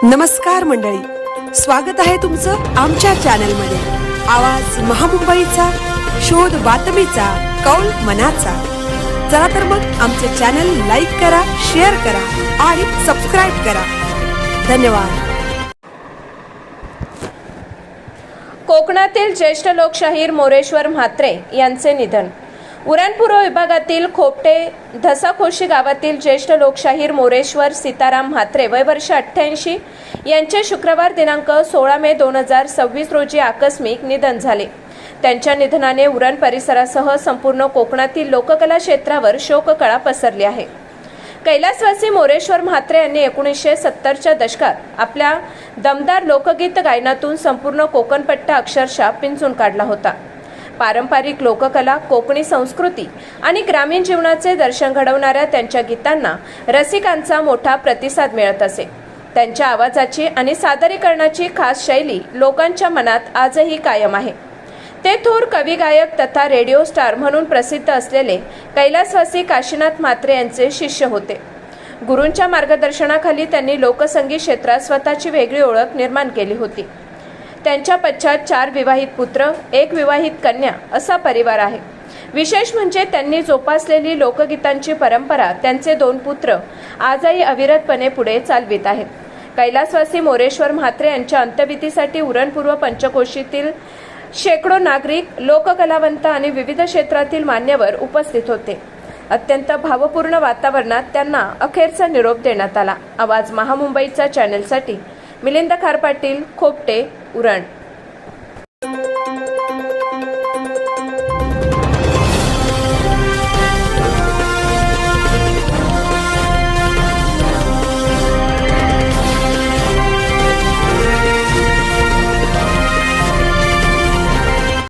नमस्कार मंडळी, स्वागत आहे तुमचं आमच्या चॅनलमध्ये। आवाज महामुंबईचा, शोध बातमीचा, कौल मनाचा। चला तर मग आमचे चॅनल लाईक करा, शेअर करा आणि सबस्क्राइब करा। धन्यवाद। कोकणातील ज्येष्ठ लोकशाहीर मोरेश्वर म्हात्रे यांचे निधन। उरण पूर्व विभागातील खोपटे धसाखोशी गावातील ज्येष्ठ लोकशाहीर मोरेश्वर सीताराम म्हात्रे वय वर्ष 88 यांचे शुक्रवार दिनांक 16 मे 2026 रोजी आकस्मिक निधन झाले। त्यांच्या निधनाने उरण परिसरासह संपूर्ण कोकणातील लोककला क्षेत्रावर शोककळा पसरली आहे। कैलासवासी मोरेश्वर म्हात्रे यांनी 1970च्या दशकात आपल्या दमदार लोकगीत गायनातून संपूर्ण कोकणपट्टा अक्षरशः पिंजून काढला होता। पारंपरिक लोककला, कोकणी संस्कृती आणि ग्रामीण जीवनाचे दर्शन घडवणाऱ्या त्यांच्या गीतांना रसिकांचा मोठा प्रतिसाद मिळत असे। त्यांच्या आवाजाची आणि सादरीकरणाची खास शैली लोकांच्या मनात आजही कायम आहे। ते थोर कवी, गायक तथा रेडिओ स्टार म्हणून प्रसिद्ध असलेले कैलासवासी काशीनाथ म्हात्रे यांचे शिष्य होते। गुरूंच्या मार्गदर्शनाखाली त्यांनी लोकसंगीत क्षेत्रात स्वतःची वेगळी ओळख निर्माण केली होती। त्यांच्या पश्चात 4 विवाहित पुत्र, 1 विवाहित कन्या असा परिवार आहे। विशेष म्हणजे त्यांनी जोपासलेली लोकगीतांची परंपरा त्यांचे 2 पुत्र आजही अविरतपणे पुढे चालवित आहेत। कैलासवासी मोरेश्वर म्हात्रे यांच्या अंत्यविधीसाठी उरण पूर्व पंचकोशीतील शेकडो नागरिक, लोककलावंत आणि विविध क्षेत्रातील मान्यवर उपस्थित होते। अत्यंत भावपूर्ण वातावरणात त्यांना अखेरचा निरोप देण्यात आला। आवाज महामुंबईचा चॅनलसाठी मिलिंद खारपाटील, खोपटे, उरण।